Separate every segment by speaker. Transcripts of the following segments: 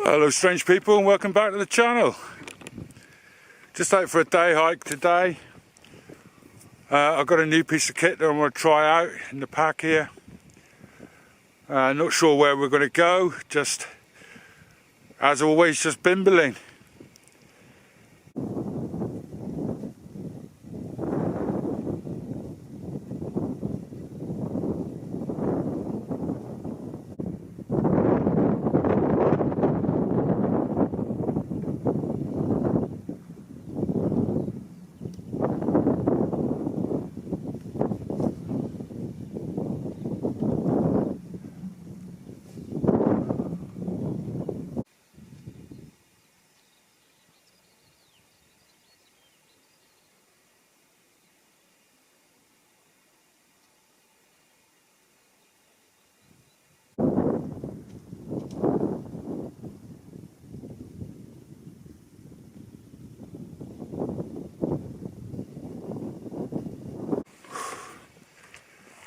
Speaker 1: Hello strange people and welcome back to the channel. Just out for a day hike today. I've got a new piece of kit that I'm going to try out in the pack here. Not sure where we're going to go, just as always just bimbling.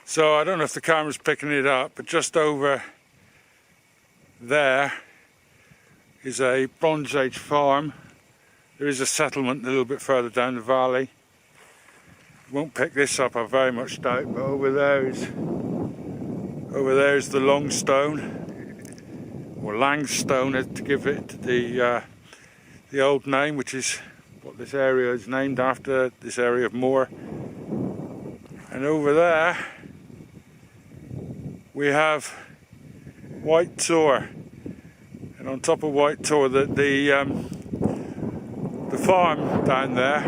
Speaker 1: So I don't know if the camera's picking it up, but just over there is a Bronze Age farm. There is a settlement a little bit further down the valley. Won't pick this up, I very much doubt, but over there is the Long Stone, or Langstone to give it the old name, which is what this area is named after, this area of moor. And over there we have White Tor, and on top of White Tor the farm down there.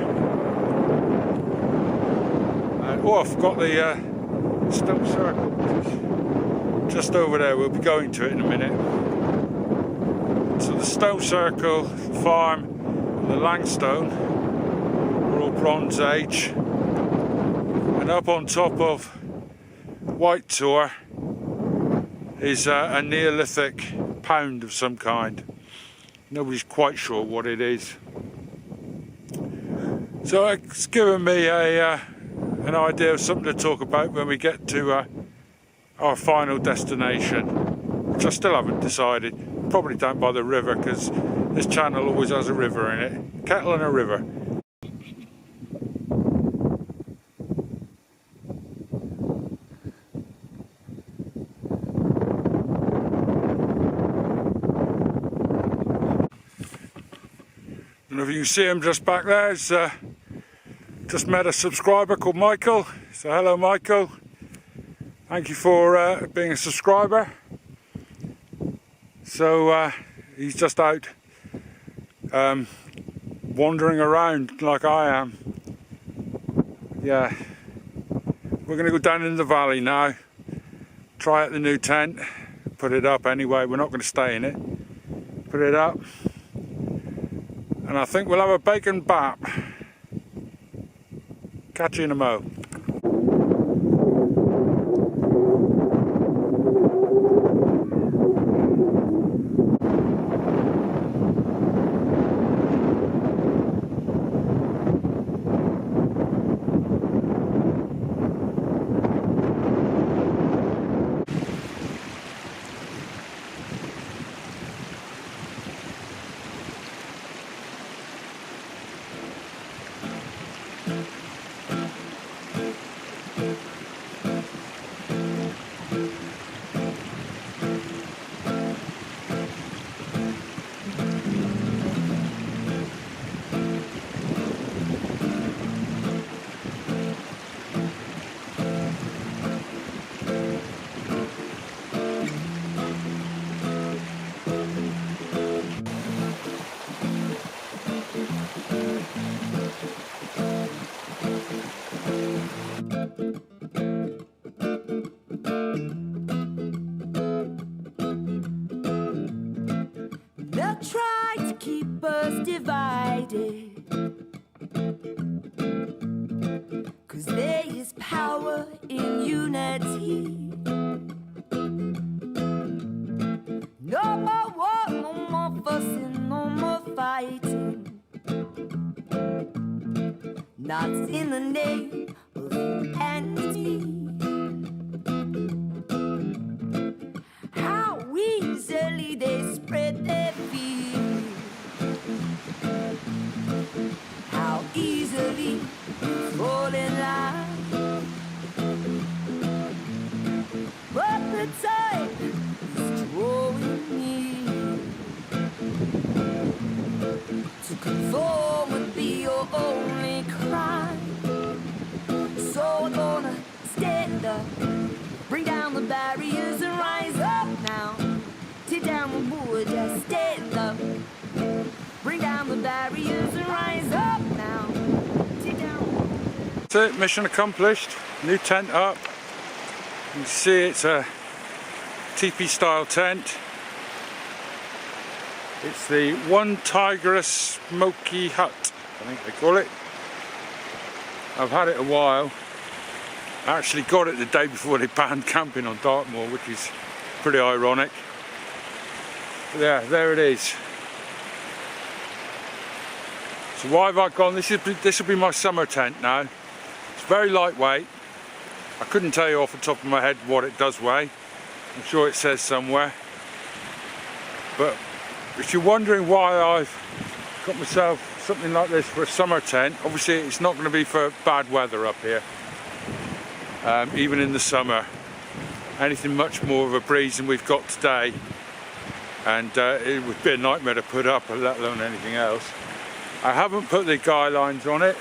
Speaker 1: Oh, I forgot the stone circle, which is just over there. We'll be going to it in a minute. So the stone circle, the farm, and the Langstone are all Bronze Age, and up on top of White Tor is a Neolithic pound of some kind. Nobody's quite sure what it is. So it's given me an idea of something to talk about when we get to our final destination, which I still haven't decided. Probably down by the river, because this channel always has a river in it. Kettle and a river. And if you see him just back there, it's just met a subscriber called Michael. So hello Michael, thank you for being a subscriber. So he's just out wandering around like I am. Yeah, we're going to go down in the valley now, try out the new tent, put it up anyway. We're not going to stay in it. Put it up, and I think we'll have a bacon bap. Catch you in a mo.
Speaker 2: unity. No more war, no more fussing, no more fighting. Not in the name of humanity. How easily they spread their fear. How easily we fall in line. But the time is drawing near. To conform would be your only crime. So we're gonna stand up, bring down the barriers and rise up now. Tear down the moor, just stand up, bring down the barriers and rise up now. Tear down.
Speaker 1: That's it, mission accomplished. New tent up. You can see it's a teepee style tent. It's the One Tigress Smoky Hut, I think they call it. I've had it a while. I actually got it the day before they banned camping on Dartmoor, which is pretty ironic. But yeah, there it is. So why have I gone? This will be my summer tent now. It's very lightweight. I couldn't tell you off the top of my head what it does weigh. I'm sure it says somewhere. But if you're wondering why I've got myself something like this for a summer tent, obviously it's not going to be for bad weather up here. Even in the summer. Anything much more of a breeze than we've got today. And it would be a nightmare to put up, let alone anything else. I haven't put the guy lines on it.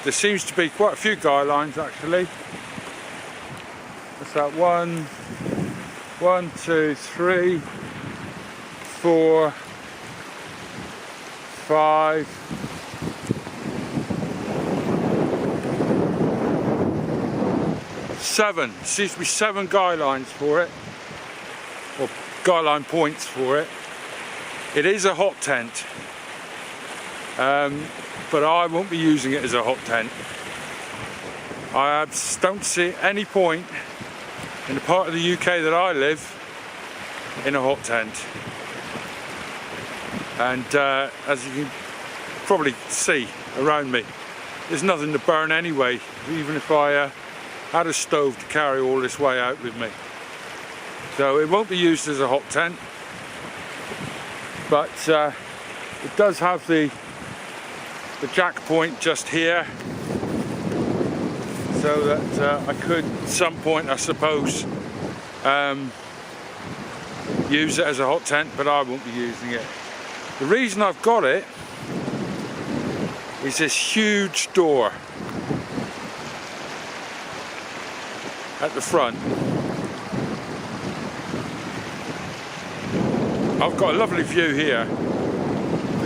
Speaker 1: There seems to be quite a few guy lines actually. What's that? 1, 2, 3, 4, 5, 7. Seems to be 7 guy lines for it, or guy line points for it. It is a hot tent, but I won't be using it as a hot tent. I don't see any point in the part of the UK that I live in a hot tent. And as you can probably see around me, there's nothing to burn anyway, even if I had a stove to carry all this way out with me. So it won't be used as a hot tent, but it does have the jack point just here, so that I could at some point, I suppose, use it as a hot tent, but I won't be using it. The reason I've got it is this huge door at the front. I've got a lovely view here.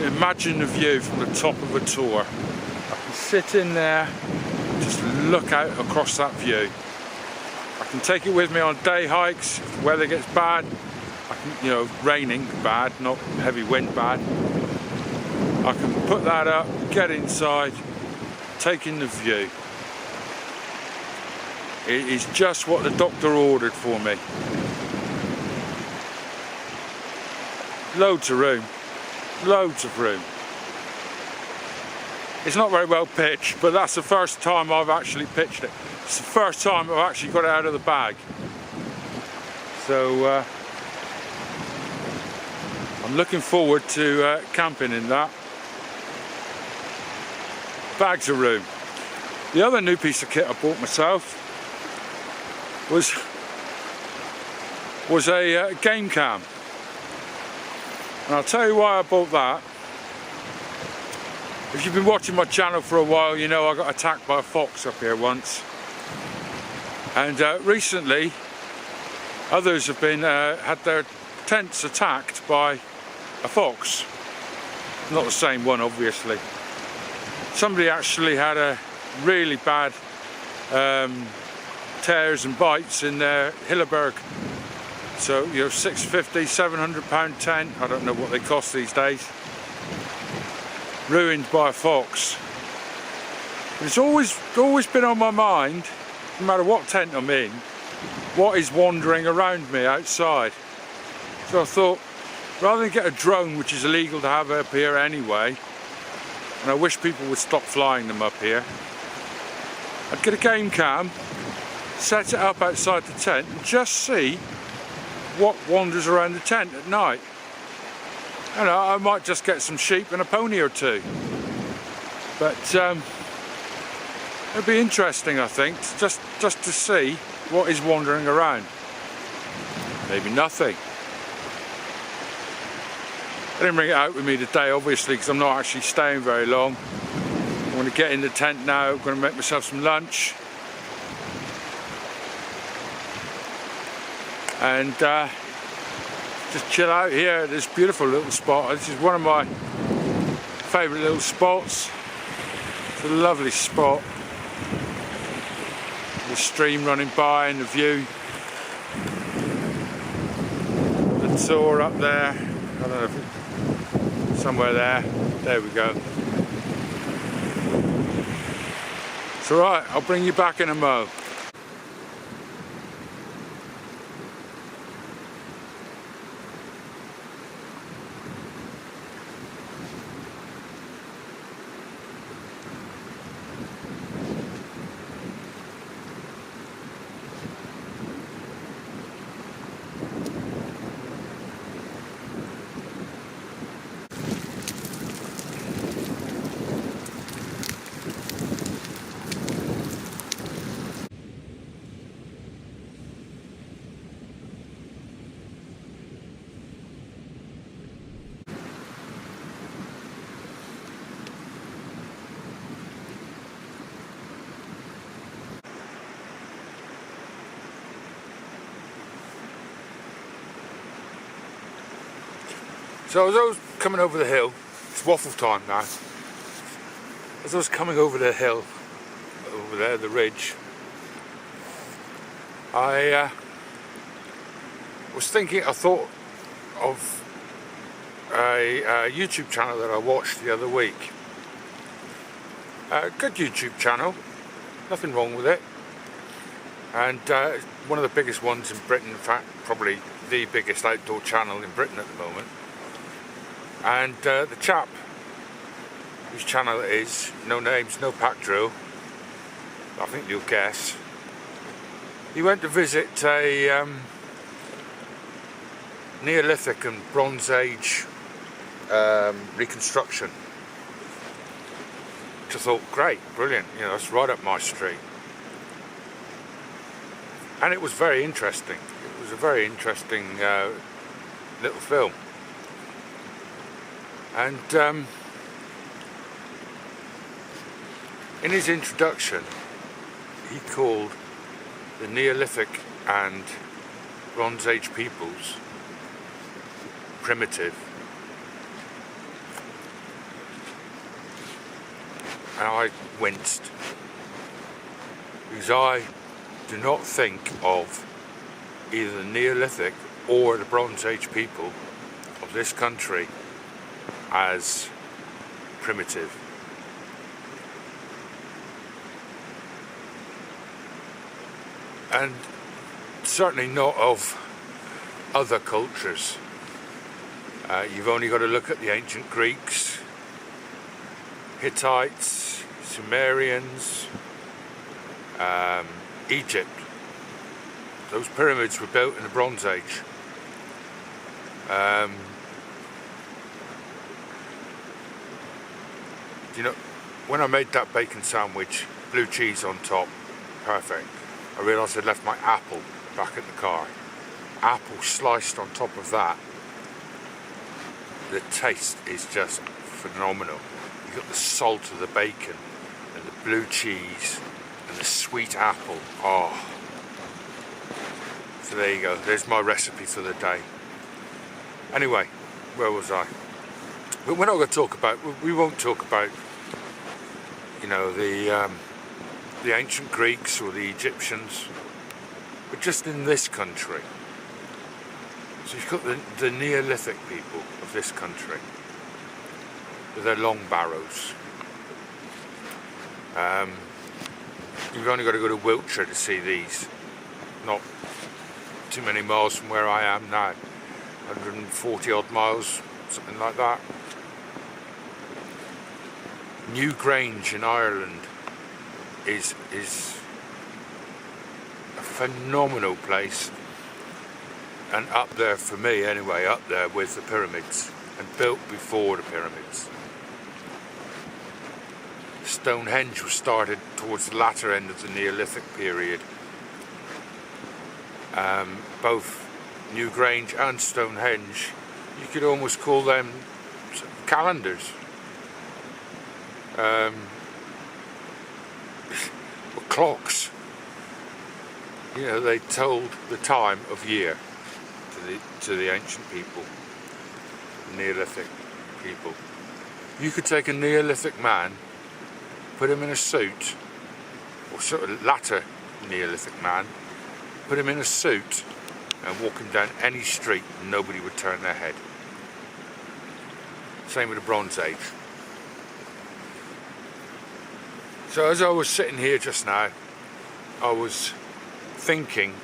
Speaker 1: Imagine the view from the top of a tour. I can sit in there, just look out across that view. I can take it with me on day hikes if the weather gets bad. I can, raining bad, not heavy wind bad. I can put that up, get inside, take in the view. It is just what the doctor ordered for me. Loads of room. Loads of room. It's not very well pitched, but that's the first time I've actually pitched it. It's the first time I've actually got it out of the bag. So I'm looking forward to camping in that. Bags of room. The other new piece of kit I bought myself was a game cam. And I'll tell you why I bought that. If you've been watching my channel for a while, you know I got attacked by a fox up here once. And recently, others have been had their tents attacked by a fox. Not the same one, obviously. Somebody actually had a really bad tears and bites in their Hilleberg. So, £650, £700 tent, I don't know what they cost these days. Ruined by a fox. It's always been on my mind no matter what tent I'm in, what is wandering around me outside. So I thought, rather than get a drone, which is illegal to have up here anyway, and I wish people would stop flying them up here, I'd get a game cam, set it up outside the tent, and just see what wanders around the tent at night. You know, I might just get some sheep and a pony or two. But it'd be interesting, I think, just to see what is wandering around. Maybe nothing. I didn't bring it out with me today, obviously, because I'm not actually staying very long. I'm going to get in the tent now. I'm going to make myself some lunch. And just chill out here at this beautiful little spot. This is one of my favourite little spots. It's a lovely spot. The stream running by and the view. The tour up there. I don't know if it's somewhere there. There we go. It's alright, I'll bring you back in a mo. So as I was coming over the hill, it's waffle time now, as I was coming over the hill, over there, the ridge, I thought of a YouTube channel that I watched the other week. A good YouTube channel, nothing wrong with it, and one of the biggest ones in Britain, in fact probably the biggest outdoor channel in Britain at the moment. And the chap whose channel it is, no names, no pack drill, I think you'll guess, he went to visit a Neolithic and Bronze Age reconstruction, which I thought, great, brilliant, you know, that's right up my street. And it was very interesting. It was a very interesting little film. And in his introduction, he called the Neolithic and Bronze Age peoples primitive. And I winced, because I do not think of either the Neolithic or the Bronze Age people of this country as primitive. And certainly not of other cultures. You've only got to look at the ancient Greeks, Hittites, Sumerians, Egypt. Those pyramids were built in the Bronze Age. You know, when I made that bacon sandwich, blue cheese on top, perfect. I realised I'd left my apple back at the car. Apple sliced on top of that. The taste is just phenomenal. You've got the salt of the bacon and the blue cheese and the sweet apple. Oh. So there you go. There's my recipe for the day. Anyway, where was I? But we're not going to talk about, we won't talk about, you know, the ancient Greeks or the Egyptians, but just in this country. So you've got the Neolithic people of this country with their long barrows. You've only got to go to Wiltshire to see these. Not too many miles from where I am now. 140 odd miles, something like that. Newgrange in Ireland is a phenomenal place, and up there for me anyway, up there with the pyramids, and built before the pyramids. Stonehenge was started towards the latter end of the Neolithic period. Both Newgrange and Stonehenge, you could almost call them calendars. Or clocks. You know, they told the time of year to the ancient people, Neolithic people. You could take a Neolithic man, put him in a suit, or sort of latter Neolithic man, put him in a suit and walk him down any street and nobody would turn their head. Same with the Bronze Age. So as I was sitting here just now, I was thinking,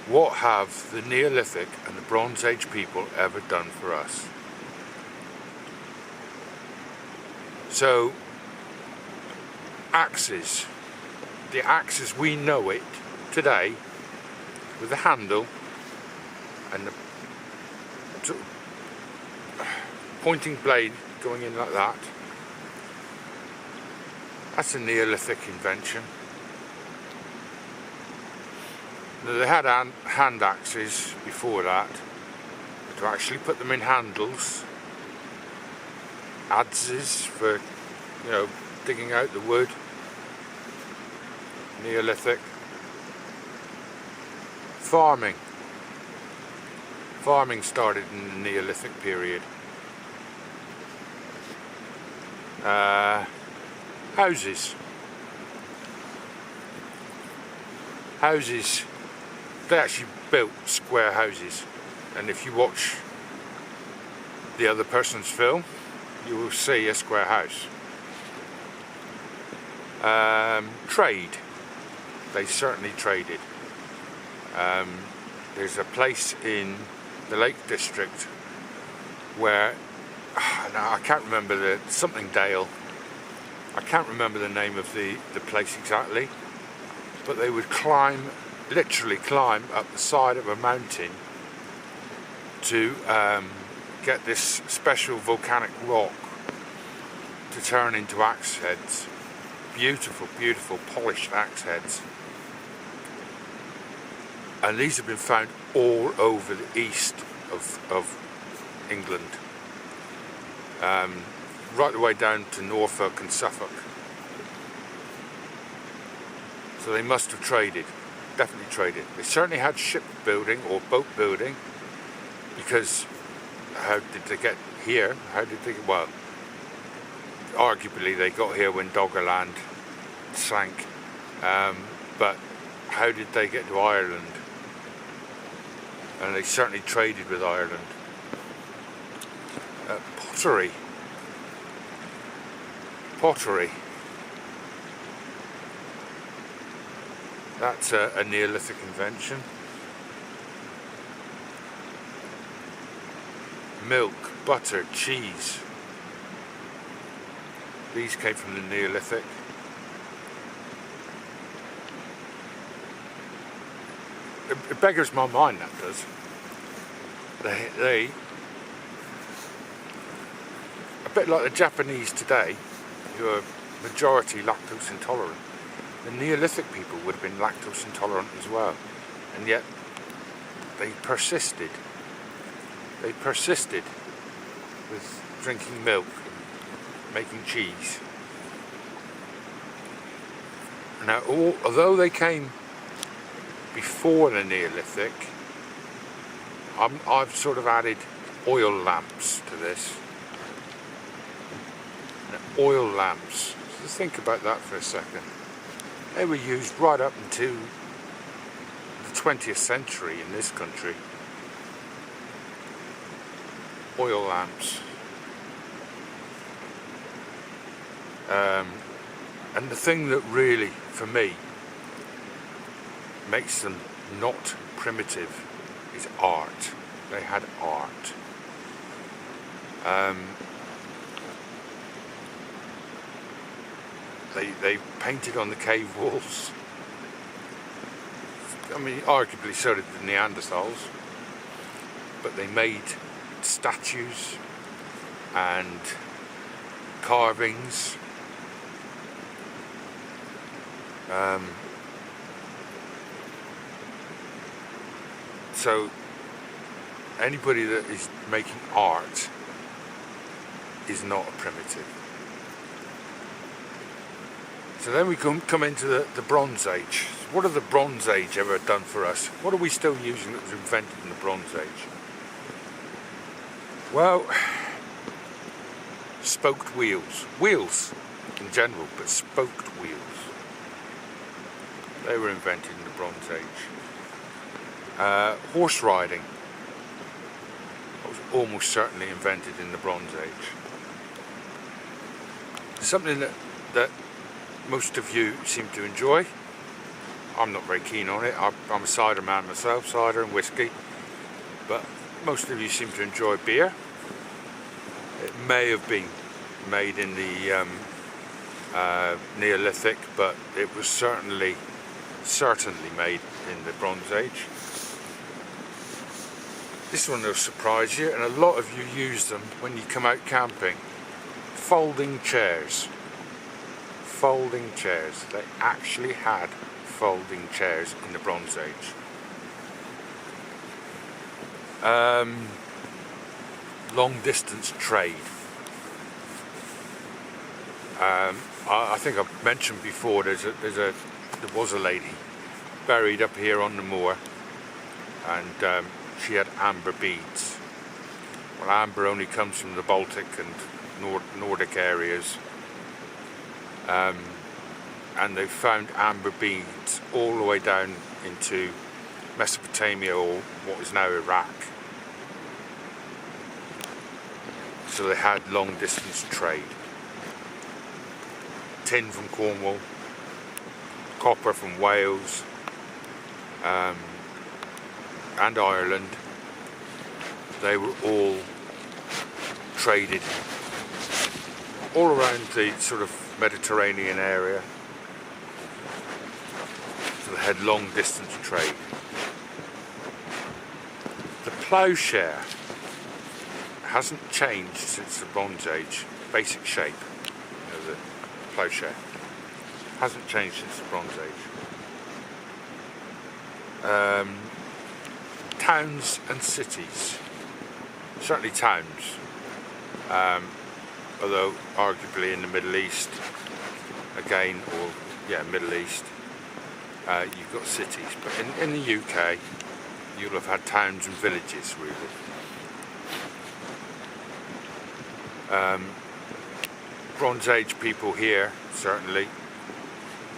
Speaker 1: what have the Neolithic and the Bronze Age people ever done for us? So, axes. The axe as we know it today, with the handle and the sort of pointing blade going in like that, that's a Neolithic invention. Now, they had hand axes before that, but to actually put them in handles, adzes for, you know, digging out the wood, Neolithic. Farming. Farming started in the Neolithic period. Houses. Houses, they actually built square houses, and if you watch the other person's film, you will see a square house. Trade. They certainly traded. There's a place in the Lake District where, now I can't remember something Dale. I can't remember the name of the place exactly, but they would literally climb up the side of a mountain to get this special volcanic rock to turn into axe heads. Beautiful, beautiful, polished axe heads. And these have been found all over the east of England. Right the way down to Norfolk and Suffolk. So they must have traded, definitely traded. They certainly had ship building or boat building, because how did they get here? Well, arguably they got here when Doggerland sank, but how did they get to Ireland? And they certainly traded with Ireland. Pottery. That's a Neolithic invention. Milk, butter, cheese. These came from the Neolithic. It beggars my mind, that does. They a bit like the Japanese today, who are majority lactose intolerant. The Neolithic people would have been lactose intolerant as well, and yet they persisted. They persisted with drinking milk, making cheese. Now, although they came before the Neolithic, I've sort of added oil lamps to this. Now, oil lamps. So think about that for a second. They were used right up into the 20th century in this country. Oil lamps. And the thing that really, for me, makes them not primitive is art. They had art. They painted on the cave walls. I mean, arguably so did the Neanderthals, but they made statues and carvings. So anybody that is making art is not a primitive. So then we come into the Bronze Age. What have the Bronze Age ever done for us? What are we still using that was invented in the Bronze Age? Well, spoked wheels. Wheels in general, but spoked wheels. They were invented in the Bronze Age. Horse riding. That was almost certainly invented in the Bronze Age. Something that most of you seem to enjoy. I'm not very keen on it. I'm a cider man myself, cider and whiskey. But most of you seem to enjoy beer. It may have been made in the Neolithic, but it was certainly made in the Bronze Age. This one will surprise you, and a lot of you use them when you come out camping. Folding chairs. Folding chairs. They actually had folding chairs in the Bronze Age. Long distance trade. I think I've mentioned before there was a lady buried up here on the moor, and she had amber beads. Well, amber only comes from the Baltic and Nordic areas, and they found amber beads all the way down into Mesopotamia, or what is now Iraq. So they had long distance trade. Tin from Cornwall, copper from Wales, and Ireland. They were all traded all around the sort of Mediterranean area. So they had long distance trade. The ploughshare hasn't changed since the Bronze Age. Basic shape of the ploughshare hasn't changed since the Bronze Age. Towns and cities, certainly towns, although arguably in the Middle East again, or Middle East, you've got cities, but in the UK you'll have had towns and villages really. Bronze Age people here certainly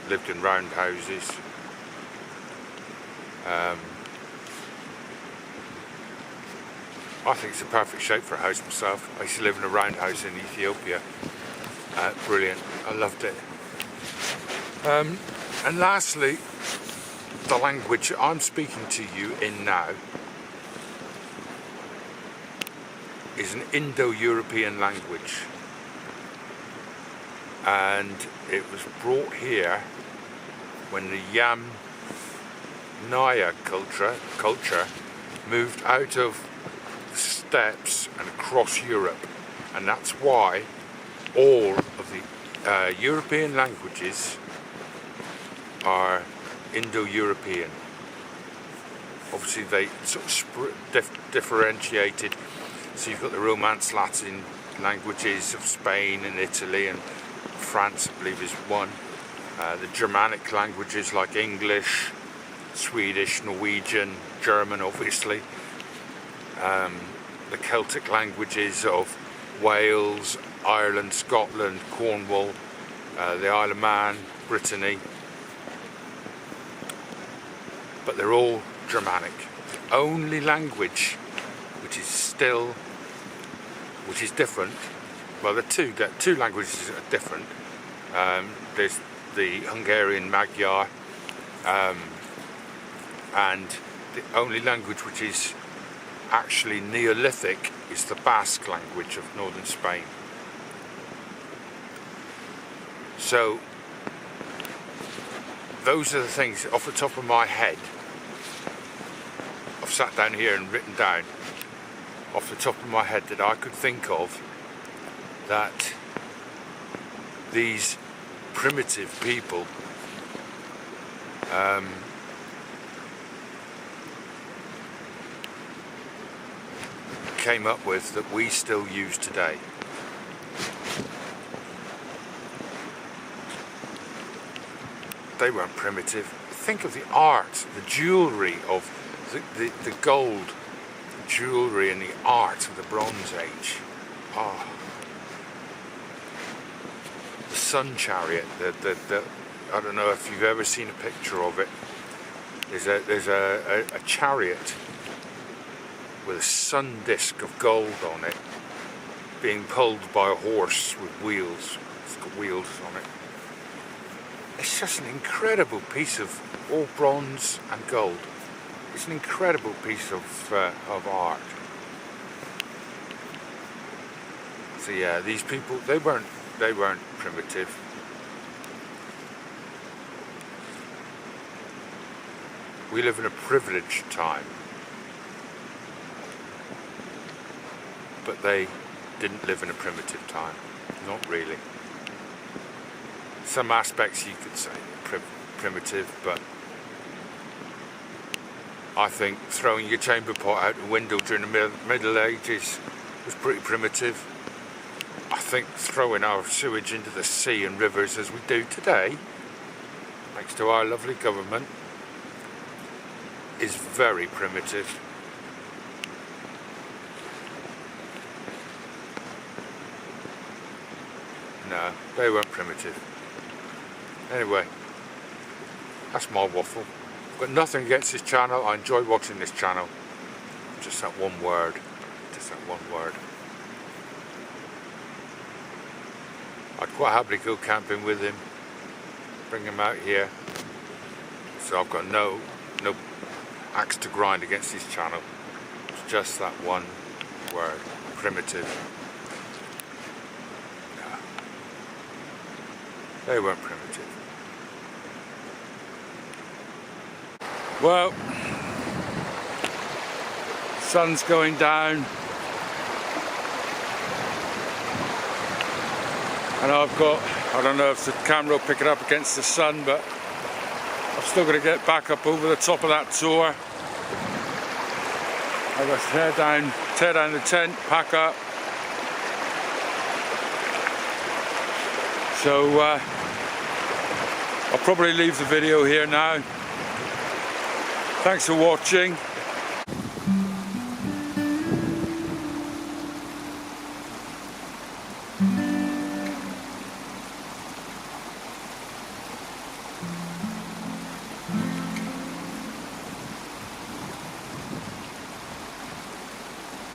Speaker 1: lived in round houses. I think it's a perfect shape for a house myself. I used to live in a round house in Ethiopia. Brilliant, I loved it. And lastly, the language I'm speaking to you in now is an Indo-European language, and it was brought here when the Naya culture moved out of the steppes and across Europe, and that's why all of the European languages are Indo-European. Obviously they sort of differentiated, so you've got the Romance Latin languages of Spain and Italy, and France I believe is one. The Germanic languages like English, Swedish, Norwegian, German obviously. The Celtic languages of Wales, Ireland, Scotland, Cornwall, the Isle of Man, Brittany. But they're all Germanic. The only language which is different, well, there are two languages that are different, There's the Hungarian Magyar, and the only language which is actually Neolithic is the Basque language of northern Spain. So those are the things off the top of my head. I've sat down here and written down off the top of my head that I could think of that these primitive people came up with that we still use today. They weren't primitive. Think of the art, the jewellery of the gold jewellery and the art of the Bronze Age. Oh. The sun chariot, I don't know if you've ever seen a picture of it. There's a chariot with a sun disk of gold on it, being pulled by a horse with wheels. It's got wheels on it. It's just an incredible piece of all bronze and gold. It's an incredible piece of art. So yeah, these people, they weren't primitive. We live in a privileged time, but they didn't live in a primitive time. Not really. Some aspects you could say primitive, but I think throwing your chamber pot out the window during the Middle Ages was pretty primitive. I think throwing our sewage into the sea and rivers as we do today, thanks to our lovely government, is very primitive. No, they weren't primitive. Anyway, that's my waffle. I've got nothing against this channel. I enjoy watching this channel. Just that one word. Just that one word. I'd quite happily go camping with him. Bring him out here. So I've got no axe to grind against his channel. It's just that one word. Primitive. No. They weren't primitive. Well, sun's going down, and I've got, I don't know if the camera will pick it up against the sun, but I've still got to get back up over the top of that tour. I've got to tear down the tent, pack up. So I'll probably leave the video here now. Thanks for watching.